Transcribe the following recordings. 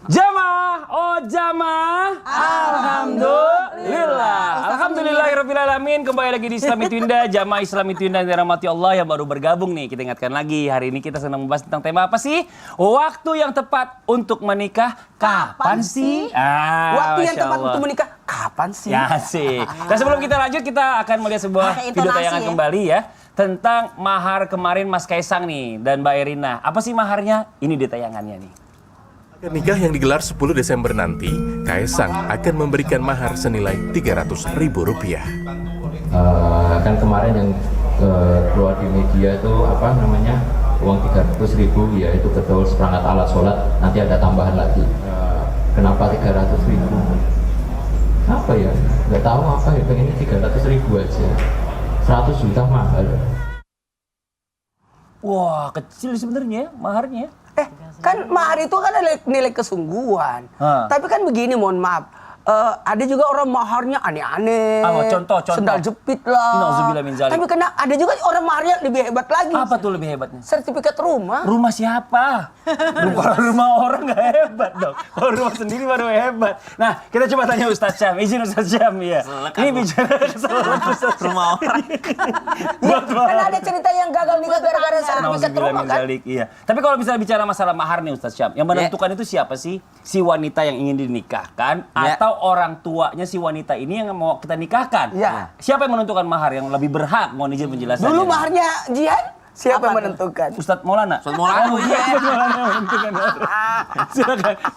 Jamaah, oh jamaah. Alhamdulillah. Alhamdulillahirrabbilalamin. Kembali lagi di Islam Itu Indah. Jamaah Islam Itu Indah yang dirahmati Allah yang baru bergabung nih. Kita ingatkan lagi, hari ini kita sedang membahas tentang tema apa sih? Waktu yang tepat untuk menikah kapan sih? Waktu yang tepat untuk menikah kapan sih? Ya sih. Dan sebelum kita lanjut, kita akan melihat sebuah video tayangan kembali ya. Tentang mahar kemarin Mas Kaisang nih dan Mbak Erina. Apa sih maharnya? Ini di tayangannya nih. Nikah yang digelar 10 Desember nanti, Kaisang akan memberikan mahar senilai Rp300.000. Kan kemarin yang keluar di media itu uang 300.000 ya, itu betul seperangkat alat sholat, nanti ada tambahan lagi. Kenapa 300.000? Apa ya? Nggak tahu apa ya, pengennya 300.000 aja. 100 juta mahal. Wah, kecil sebenarnya maharnya. Kan mahar itu kan ada nilai kesungguhan. Tapi kan begini, mohon maaf. Ada juga orang maharnya aneh-aneh. Contoh. Sendal jepit lah. Nauzubillah min zalik. Tapi kena ada juga orang maharnya lebih hebat lagi. Apa tuh lebih hebatnya? Sertifikat rumah. Rumah siapa? Kalau rumah orang nggak hebat dong. Kalau rumah sendiri baru hebat. Nah, kita coba tanya Ustadz Syam. Izin Ustadz Syam ya. Ini bicara rumah orang. Kan ada cerita yang gagal nikah gara-gara sertifikat rumah kan. Iya. Tapi kalau misalnya bicara masalah mahar nih Ustadz Syam, yang menentukan itu siapa sih? Si wanita yang ingin dinikahkan atau orang tuanya si wanita ini yang mau kita nikahkan? Ya. Siapa yang menentukan mahar yang lebih berhak? Mohon izin penjelasannya. Dulu maharnya Jihan, siapa yang menentukan? Ustadz Maulana. Ustadz Maulana, Ustadz Maulana menentukan.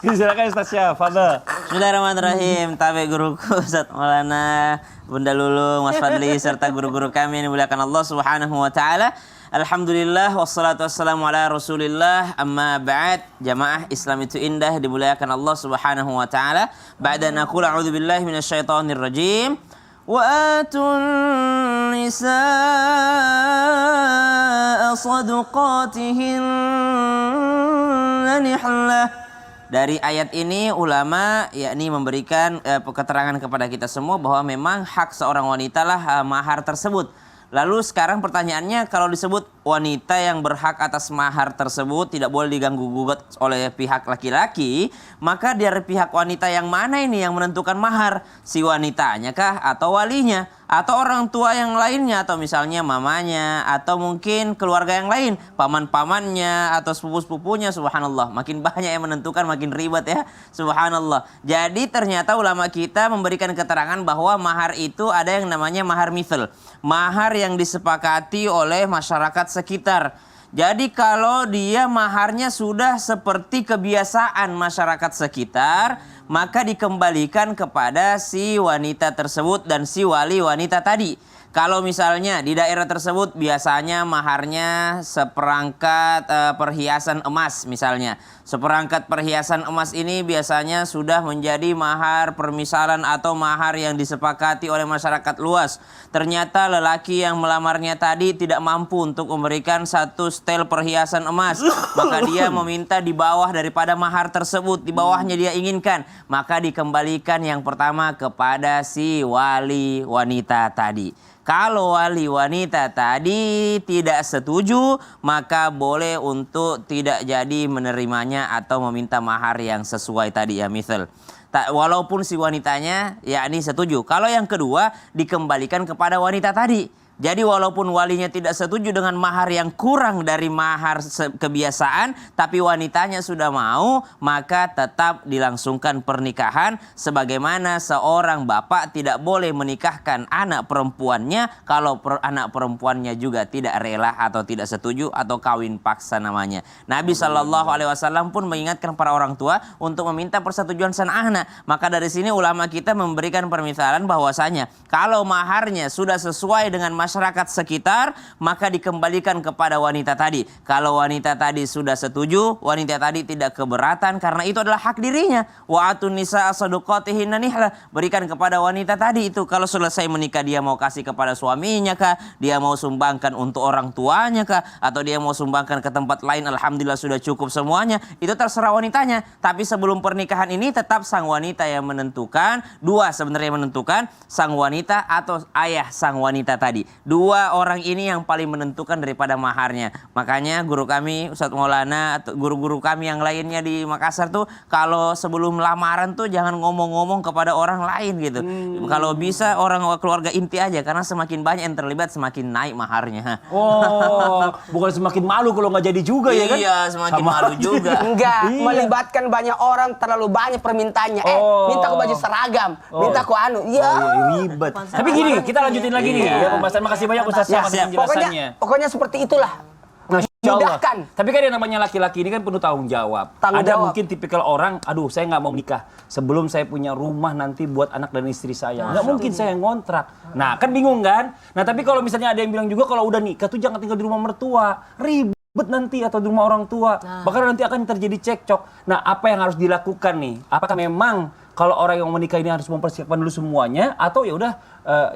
Silakan Ustadz Syam, fadhil. Bismillahirrahmanirrahim. Tabe guruku Ustadz Maulana, Bunda Lulung, Mas Fadli serta guru-guru kami yang dimuliakan Allah Subhanahu wa taala. Alhamdulillah wassalatu wassalamu ala Rasulillah, amma ba'd. Jamaah Islam Itu Indah dimuliakan Allah Subhanahu wa taala. Ba'da naqul a'udzu billahi minasyaitonir rajim. Wa atun nisaa sadaqatihinna nihlah. Dari ayat ini ulama yakni memberikan keterangan kepada kita semua bahwa memang hak seorang wanita lah mahar tersebut. Lalu sekarang pertanyaannya, kalau disebut wanita yang berhak atas mahar tersebut tidak boleh diganggu-gugat oleh pihak laki-laki, maka dari pihak wanita yang mana ini yang menentukan mahar? Si wanitanya kah atau walinya? Atau orang tua yang lainnya, atau misalnya mamanya, atau mungkin keluarga yang lain, paman-pamannya atau sepupu-sepupunya. Subhanallah, makin banyak yang menentukan makin ribet ya, subhanallah. Jadi ternyata ulama kita memberikan keterangan bahwa mahar itu ada yang namanya mahar mithal, mahar yang disepakati oleh masyarakat sekitar. Jadi kalau dia maharnya sudah seperti kebiasaan masyarakat sekitar, maka dikembalikan kepada si wanita tersebut dan si wali wanita tadi. Kalau misalnya di daerah tersebut biasanya maharnya seperangkat perhiasan emas misalnya. Seperangkat perhiasan emas ini biasanya sudah menjadi mahar permisalan atau mahar yang disepakati oleh masyarakat luas. Ternyata lelaki yang melamarnya tadi tidak mampu untuk memberikan satu setel perhiasan emas. Maka dia meminta di bawah daripada mahar tersebut. Di bawahnya dia inginkan. Maka dikembalikan yang pertama kepada si wali wanita tadi. Kalau wali wanita tadi tidak setuju, maka boleh untuk tidak jadi menerimanya atau meminta mahar yang sesuai tadi ya, misal. Walaupun si wanitanya yakni setuju. Kalau yang kedua dikembalikan kepada wanita tadi. Jadi walaupun walinya tidak setuju dengan mahar yang kurang dari mahar kebiasaan, tapi wanitanya sudah mau, maka tetap dilangsungkan pernikahan. Sebagaimana seorang bapak tidak boleh menikahkan anak perempuannya kalau anak perempuannya juga tidak rela atau tidak setuju atau kawin paksa namanya. Nabi SAW pun mengingatkan para orang tua untuk meminta persetujuan sang anak. Maka dari sini ulama kita memberikan permisalan bahwasanya kalau maharnya sudah sesuai dengan masyarakat sekitar, maka dikembalikan kepada wanita tadi. Kalau wanita tadi sudah setuju, wanita tadi tidak keberatan karena itu adalah hak dirinya. Wa atun nisaa sadaqatihinna nihlah. Berikan kepada wanita tadi itu. Kalau selesai menikah dia mau kasih kepada suaminya kah? Dia mau sumbangkan untuk orang tuanya kah? Atau dia mau sumbangkan ke tempat lain? Alhamdulillah sudah cukup semuanya. Itu terserah wanitanya. Tapi sebelum pernikahan ini tetap sang wanita yang menentukan. Dua sebenarnya menentukan, sang wanita atau ayah sang wanita tadi. Dua orang ini yang paling menentukan daripada maharnya. Makanya guru kami Ustadz Maulana atau guru-guru kami yang lainnya di Makassar tuh kalau sebelum lamaran tuh jangan ngomong-ngomong kepada orang lain gitu. Kalau bisa orang keluarga inti aja karena semakin banyak yang terlibat semakin naik maharnya. Oh, bukan semakin malu kalau nggak jadi juga ya kan? Iya, semakin malu juga. Enggak, Iya. melibatkan banyak orang, terlalu banyak permintaannya. Minta ke baju seragam, minta ke anu. Ya. Oh, iya, ribet. Tapi gini, kita lanjutin lagi nih ya pembahasan. Makasih banyak Ustaz Syam atas penjelasannya. Pokoknya seperti itulah. Masya Allah. Mudahkan. Tapi kan yang namanya laki-laki ini kan penuh tanggung jawab. Tanggung Ada jawab. mungkin tipikal orang, aduh saya nggak mau nikah sebelum saya punya rumah nanti buat anak dan istri saya. Nggak mungkin saya ngontrak. Nah kan bingung kan? Nah tapi kalau misalnya ada yang bilang juga kalau udah nikah tuh jangan tinggal di rumah mertua. Ribet nanti atau di rumah orang tua. Bahkan nanti akan terjadi cekcok. Nah apa yang harus dilakukan nih? Apakah memang kalau orang yang mau menikah ini harus mempersiapkan dulu semuanya atau ya udah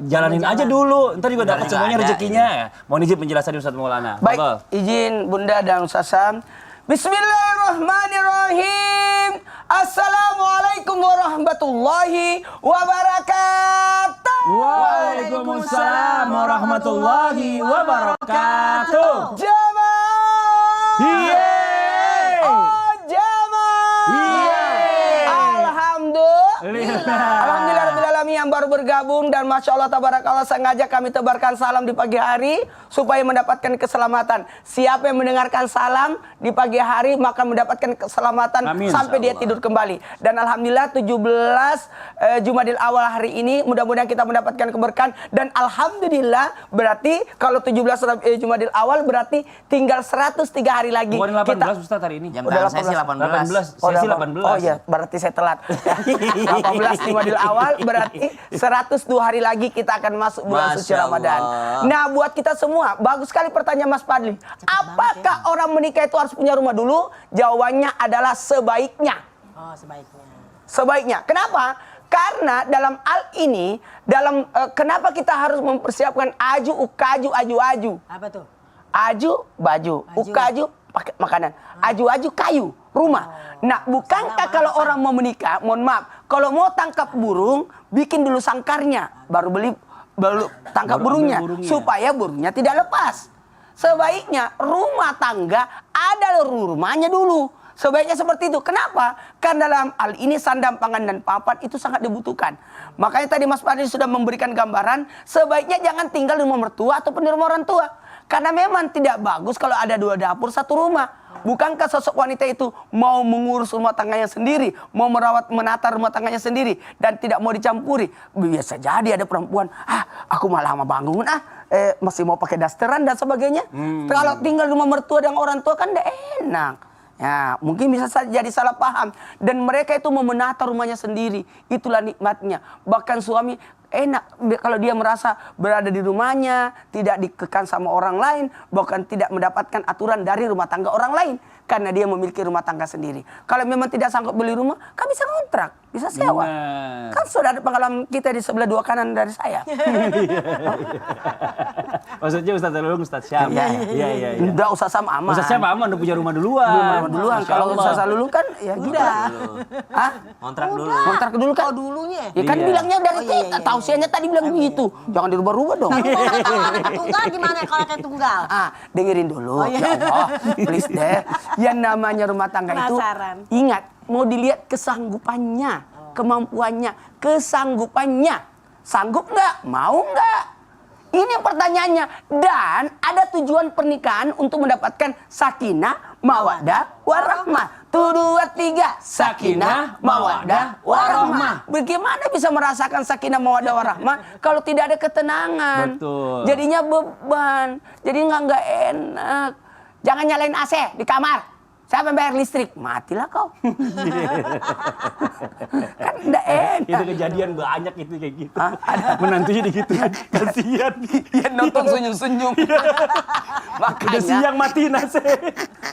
jalanin aja dulu, ntar juga dapat semuanya rezekinya. Mohon izin penjelasan dari Ustaz Maulana. Baik, Fadhal. izin Bunda dan Ustaz Syam. Bismillahirrahmanirrahim. Assalamualaikum warahmatullahi wabarakatuh. Waalaikumsalam warahmatullahi wabarakatuh. Jamaah. Yeay. Oh, jamaah. Yeay. Alhamdulillah rabbil alamin yang baru bergabung dan Masya Allah tabarakallah sengaja kami tebarkan salam di pagi hari supaya mendapatkan keselamatan. Siapa yang mendengarkan salam di pagi hari maka mendapatkan keselamatan Amin, sampai dia insyaallah. tidur kembali. Dan alhamdulillah 17 Jumadil Awal hari ini mudah-mudahan kita mendapatkan keberkahan dan alhamdulillah berarti kalau 17 Jumadil Awal berarti tinggal 103 hari lagi. Bukan 18 kita Ustaz hari ini. Jam Udah tangan saya sih 18. 18. Sesi 18. Oh iya, berarti saya telat. 18 Jumadil Awal berarti 102 hari lagi kita akan masuk bulan suci Masya Ramadan. Allah. Nah, buat kita semua, bagus sekali pertanyaan Mas Fadli. Apakah orang menikah itu harus punya rumah dulu? Jawabannya adalah sebaiknya. Oh, sebaiknya. Sebaiknya. Kenapa? Karena dalam hal ini, kenapa kita harus mempersiapkan aju, ukaju, aju. Apa tuh? Aju, baju. Ukaju, pakai makanan. Aju, kayu, rumah. Nah, bukankah kalau orang mau menikah, mohon maaf, kalau mau tangkap burung, bikin dulu sangkarnya, baru tangkap Baru ambil burungnya, burungnya. supaya burungnya tidak lepas. Sebaiknya rumah tangga ada rumahnya dulu. Sebaiknya seperti itu. Kenapa? Karena dalam hal ini sandang, pangan, dan papan itu sangat dibutuhkan. Makanya tadi Mas Fadli sudah memberikan gambaran, sebaiknya jangan tinggal di rumah mertua ataupun di rumah orang tua. Karena memang tidak bagus kalau ada dua dapur satu rumah. Bukankah sosok wanita itu mau mengurus rumah tangganya sendiri, mau menata rumah tangganya sendiri, dan tidak mau dicampuri? Biasa jadi ada perempuan, aku malah lama bangun, masih mau pakai dasteran dan sebagainya. Kalau tinggal di rumah mertua dan orang tua kan tidak enak. Ya, mungkin bisa jadi salah paham. Dan mereka itu mau menata rumahnya sendiri. Itulah nikmatnya. Bahkan suami enak kalau dia merasa berada di rumahnya, tidak dikekang sama orang lain, bahkan tidak mendapatkan aturan dari rumah tangga orang lain. Karena dia memiliki rumah tangga sendiri. Kalau memang tidak sanggup beli rumah, kan bisa kontrak, bisa sewa. Benar. Kan sudah ada pengalaman kita di sebelah dua kanan dari saya. Maksudnya Ustaz Alulung, Ustaz Syam. Iya. Udah usah sama aman. Ustaz Syam aman udah punya rumah duluan. Rumah duluan. Masya Kalau Allah. Ustaz Alulung kan ya gitu. Hah? Kontrak dulu. Kontrak dulu kan? Oh, dulunya. Ya kan Iya. bilangnya dari Oh, iya, kita, iya. tausiahnya tadi bilang begitu. Jangan dirubah-rubah dong. Tunggal gimana kalau kayak tunggal? Dengerin dulu. Ya Allah, please deh. Yang namanya rumah tangga itu, Penasaran. ingat, mau dilihat kesanggupannya, kemampuannya, kesanggupannya. Sanggup nggak? Mau nggak? Ini pertanyaannya. Dan ada tujuan pernikahan untuk mendapatkan sakinah, mawaddah, warahmah. 1, 2, 3. Sakinah, mawaddah, warahmah. Bagaimana bisa merasakan sakinah, mawaddah, warahmah kalau tidak ada ketenangan? Betul. Jadinya beban. Jadi nggak enak. Jangan nyalain AC di kamar. Siapa yang bayar listrik? Matilah kau. Kan enggak enak. Itu kejadian banyak itu kayak gitu. Ada. Menantunya digituin. Kasihan. Ya nonton senyum-senyum. Udah Makanya. siang mati nasi.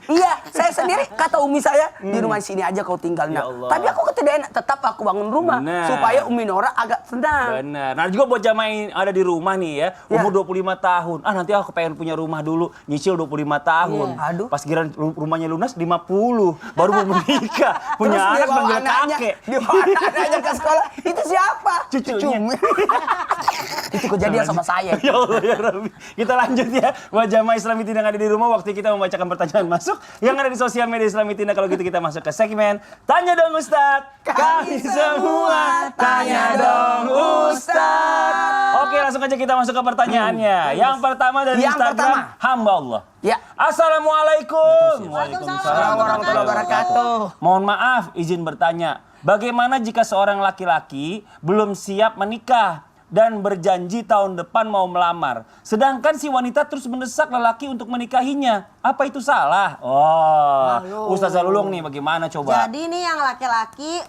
Iya, saya sendiri kata Umi saya di rumah sini aja kau tinggal. Ya Nak. Allah. Tapi aku tidak enak, tetap aku bangun rumah Benar. supaya Umi Nora agak tenang. Benar. Nah juga buat jamaah yang ada di rumah nih ya, umur 25 tahun. Nanti aku pengen punya rumah dulu, nyicil 25 tahun. Iya. Aduh. Pas kira rumahnya lunas baru mau menikah, punya Terus dia anak bawa manggil anaknya, kakek. dia bawa anaknya ke sekolah. Itu siapa? Cucunya. Itu kejadian sama saya. Ya Allah ya Rabbi. Kita lanjut ya. Buat jamaah Islami Tindak yang ada di rumah, waktu kita membacakan pertanyaan masuk yang ada di sosial media Islami Tindak. Kalau gitu kita masuk ke segmen Tanya Dong Ustadz. Kami semua tanya dong Ustadz. Oke, langsung aja kita masuk ke pertanyaannya. Yang pertama dari Yang Instagram pertama. hamba Allah. Ya. Assalamualaikum. Waalaikumsalam warahmatullahi wabarakatuh. Mohon maaf, izin bertanya. Bagaimana jika seorang laki-laki belum siap menikah dan berjanji tahun depan mau melamar, sedangkan si wanita terus mendesak lelaki untuk menikahinya? Apa itu salah? Oh, Ustazah Lulung nih, bagaimana coba? Jadi nih yang laki-laki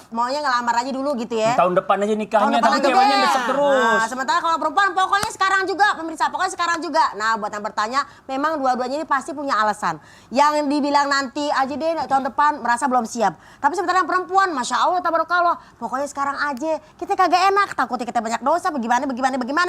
maunya ngelamar aja dulu gitu ya. Tahun depan aja Tahun nikahnya, depan tapi aja ceweknya deh. desek terus. Nah, sementara kalau perempuan pokoknya sekarang juga, pemirsa, pokoknya sekarang juga. Nah, buat yang bertanya, memang dua-duanya ini pasti punya alasan. Yang dibilang nanti aja deh tahun depan merasa belum siap. Tapi sementara yang perempuan, Masya Allah, tabarakallah, pokoknya sekarang aja. Kita kagak enak, takutnya kita banyak dosa, bagaimana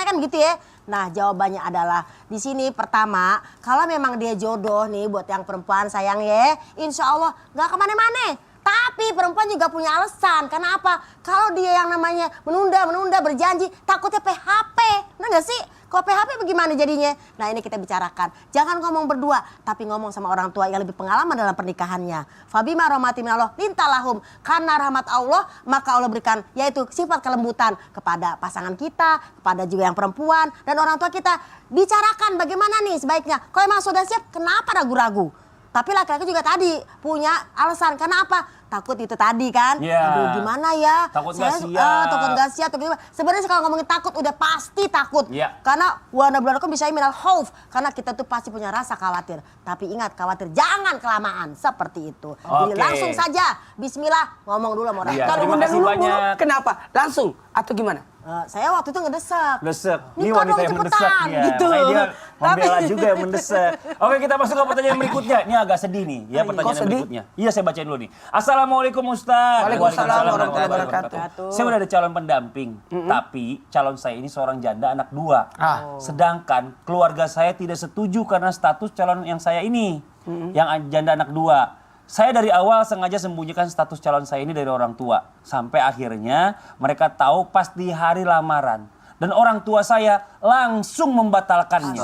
kan gitu ya. Nah, jawabannya adalah di sini pertama, kalau memang dia jodoh nih buat yang perempuan sayang ya, insya Allah nggak kemana-mana. Tapi perempuan juga punya alasan. Karena apa? Kalau dia yang namanya menunda berjanji, takutnya PHP. Benar nggak sih? Kalau PHP bagaimana jadinya? Nah, ini kita bicarakan. Jangan ngomong berdua, tapi ngomong sama orang tua yang lebih pengalaman dalam pernikahannya. Fabima rahmati minallah lintalahum. Karena rahmat Allah, maka Allah berikan yaitu sifat kelembutan kepada pasangan kita, kepada juga yang perempuan dan orang tua kita. Bicarakan bagaimana nih sebaiknya. Kalau emang sudah siap, kenapa ragu-ragu? Tapi laki-laki juga tadi punya alasan. Karena apa? Takut itu tadi kan. Iya. Aduh, gimana ya? Takut nggak siap. Takut nggak siap. Sebenarnya kalau ngomongin takut udah pasti takut. Iya. Karena wa nabluwakum bisa minal khauf. Karena kita tuh pasti punya rasa khawatir. Tapi ingat, khawatir jangan kelamaan. Seperti itu. Jadi Oke. langsung saja. Bismillah. Ngomong dulu sama orang Iya, tua. Kalau terima undang kasih dulu, banyak. kenapa? Langsung atau gimana? Saya waktu itu ngedesek. Desek. Ini Nikah wanita dong, yang mendesak cepetan, ya. gitu. Makanya dia membela Tapi- juga yang mendesak. Oke, kita masuk ke pertanyaan berikutnya. Ini agak sedih nih ya pertanyaan Kok sedih? berikutnya. Iya, saya bacain dulu nih. Assalamualaikum Ustaz. Waalaikumsalam warahmatullahi wabarakatuh. Saya udah ada calon pendamping, tapi calon saya ini seorang janda anak 2. Sedangkan keluarga saya tidak setuju karena status calon yang saya ini, yang janda anak 2. Saya dari awal sengaja sembunyikan status calon saya ini dari orang tua. Sampai akhirnya mereka tahu pas di hari lamaran. Dan orang tua saya langsung membatalkannya.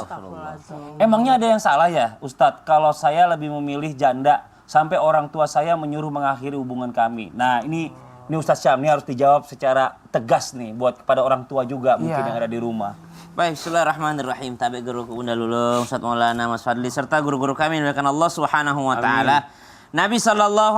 Emangnya ada yang salah ya Ustadz kalau saya lebih memilih janda sampai orang tua saya menyuruh mengakhiri hubungan kami. Nah ini Ustadz Syam, ini harus dijawab secara tegas nih buat kepada orang tua juga mungkin Iya. yang ada di rumah. Baik, bismillahirrahmanirrahim. Tabi guru Unda Lulung, Ustaz Maulana Mas Fadli serta guru-guru kami yang dimuliakan Allah Subhanahu wa taala. Nabi SAW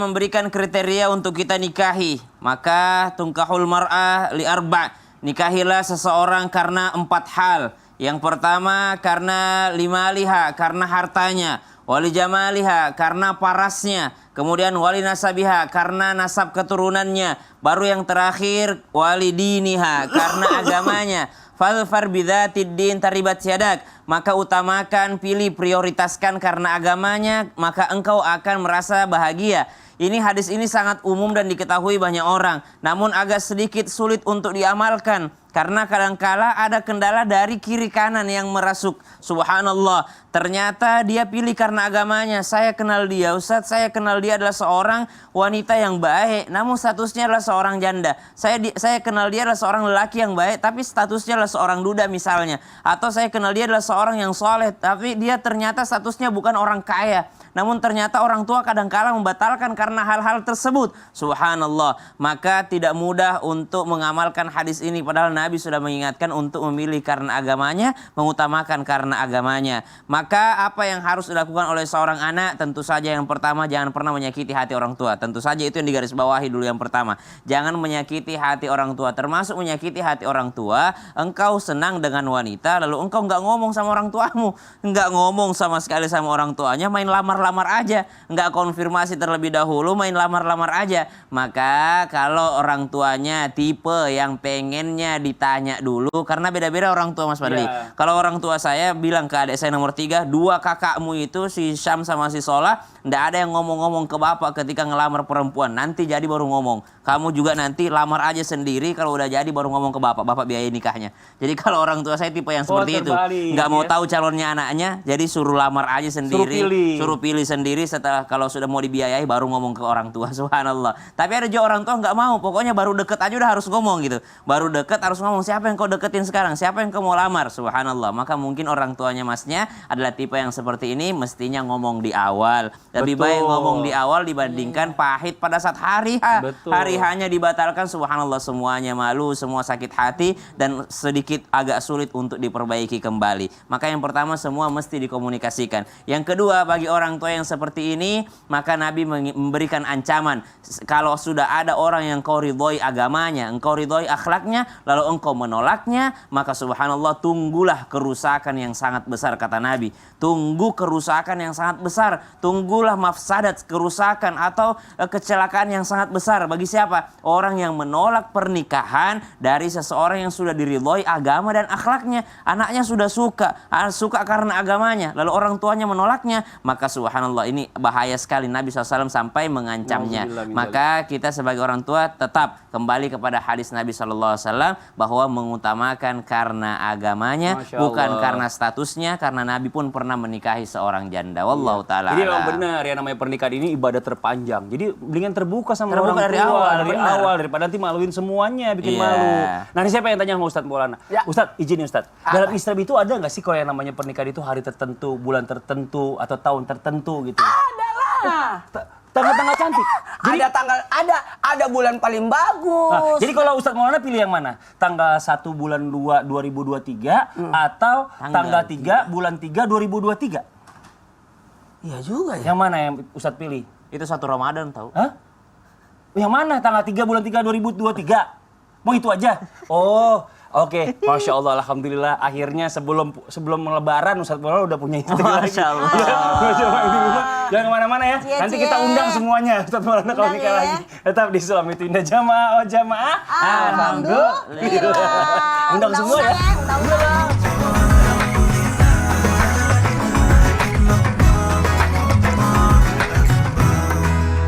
memberikan kriteria untuk kita nikahi. Maka tungkahul mar'ah li arba'. Nikahilah seseorang karena 4 hal. Yang pertama karena limaliha, karena hartanya. Wali jamaliha, karena parasnya. Kemudian wali nasabiha, karena nasab keturunannya. Baru yang terakhir wali diniha, karena agamanya. Falfar bidzatid din taribat syadak. Maka utamakan, pilih, prioritaskan karena agamanya, maka engkau akan merasa bahagia. Ini hadis ini sangat umum dan diketahui banyak orang, namun agak sedikit sulit untuk diamalkan karena kadangkala ada kendala dari kiri kanan yang merasuk. Subhanallah, ternyata dia pilih karena agamanya. Saya kenal dia, Ustadz, saya kenal dia adalah seorang wanita yang baik, namun statusnya adalah seorang janda. Saya kenal dia adalah seorang lelaki yang baik, tapi statusnya adalah seorang duda misalnya. Atau saya kenal dia adalah seorang yang soleh, tapi dia ternyata statusnya bukan orang kaya. Namun ternyata orang tua kadangkala membatalkan karena hal-hal tersebut. Subhanallah. Maka tidak mudah untuk mengamalkan hadis ini. Padahal Nabi sudah mengingatkan untuk memilih karena agamanya, mengutamakan karena agamanya. Maka apa yang harus dilakukan oleh seorang anak? Tentu saja yang pertama, jangan pernah menyakiti hati orang tua. Tentu saja itu yang digarisbawahi dulu yang pertama. Jangan menyakiti hati orang tua. Termasuk menyakiti hati orang tua. Engkau senang dengan wanita, lalu engkau nggak ngomong sama orang tuamu. Nggak ngomong sama sekali sama orang tuanya, main lamar aja, nggak konfirmasi terlebih dahulu, main lamar aja. Maka kalau orang tuanya tipe yang pengennya ditanya dulu, karena beda-beda orang tua Mas Fadli. Kalau orang tua saya bilang ke adik saya nomor 3, 2 kakakmu itu si Syam sama si Sola nggak ada yang ngomong-ngomong ke bapak ketika ngelamar perempuan. Nanti jadi baru ngomong. Kamu juga nanti lamar aja sendiri, kalau udah jadi baru ngomong ke bapak. Bapak biayai nikahnya. Jadi kalau orang tua saya tipe yang seperti itu. terbalik, Nggak mau ya. tahu calonnya anaknya, jadi suruh lamar aja sendiri. Suruh pilih. Sendiri, setelah kalau sudah mau dibiayai baru ngomong ke orang tua. Subhanallah. Tapi ada juga orang tua nggak mau. Pokoknya baru deket aja udah harus ngomong gitu. Baru deket harus ngomong, siapa yang kau deketin sekarang? Siapa yang kau mau lamar? Subhanallah. Maka mungkin orang tuanya masnya adalah tipe yang seperti ini, mestinya ngomong di awal. Lebih Betul. baik ngomong di awal dibandingkan pahit pada saat hari H. Betul. Hari H-nya dibatalkan, subhanallah, semuanya malu, semua sakit hati dan sedikit agak sulit untuk diperbaiki kembali. Maka yang pertama semua mesti dikomunikasikan. Yang kedua, bagi orang tua yang seperti ini, maka Nabi memberikan ancaman. Kalau sudah ada orang yang kau ridhoi agamanya, engkau ridhoi akhlaknya, lalu engkau menolaknya, maka subhanallah tunggulah kerusakan yang sangat besar, kata Nabi. Tunggu kerusakan yang sangat besar. Tunggulah mafsadat, kerusakan atau kecelakaan yang sangat besar. Bagi siapa? Orang yang menolak pernikahan dari seseorang yang sudah diridhoi agama dan akhlaknya. Anaknya sudah suka karena agamanya, lalu orang tuanya menolaknya, maka subhanallah ini bahaya sekali. Nabi SAW sampai mengancamnya. Maka kita sebagai orang tua tetap kembali kepada hadis Nabi SAW bahwa mengutamakan karena agamanya, Masya bukan Allah. karena statusnya, karena Nabi pun pernah menikahi seorang janda. Wallahu ta'ala Jadi memang a'lam. benar ya, namanya pernikahan ini ibadah terpanjang. Jadi mendingan terbuka sama Terbuka orang dari tua awal, dari benar. awal daripada nanti maluin semuanya, bikin Iya. malu. Nah, ini siapa yang tanya sama Ustadz Maulana? Ya. Ustadz, izin ya Ustadz. Dalam Islam itu ada nggak sih kalau yang namanya pernikahan itu hari tertentu, bulan tertentu, atau tahun tertentu gitu? Adalah. Tanggal-tanggal cantik. Jadi, Ada tanggal, ada bulan paling bagus. nah, jadi kalau Ustadz Maulana pilih yang mana? Tanggal 1 bulan 2 2023 atau tanggal 3 bulan 3 2023? Iya juga ya. Yang mana yang Ustadz pilih? Itu satu Ramadan tahu. Hah? Yang mana? Tanggal 3 bulan 3 2023? Mau itu aja? Oh, oke. Masya Allah, alhamdulillah. Akhirnya sebelum lebaran Ustadz Maulana udah punya itu lagi. Masya Allah. Masya Allah, di rumah. Jangan kemana-mana ya. Cie-cie. Nanti kita undang semuanya Ustadz Maulana kalau Undang nikah ya. lagi. Tetap di Sulam itu Indah Jamaah. Oh jamaah. Alhamdulillah. Undang semua ya. Undang-undang.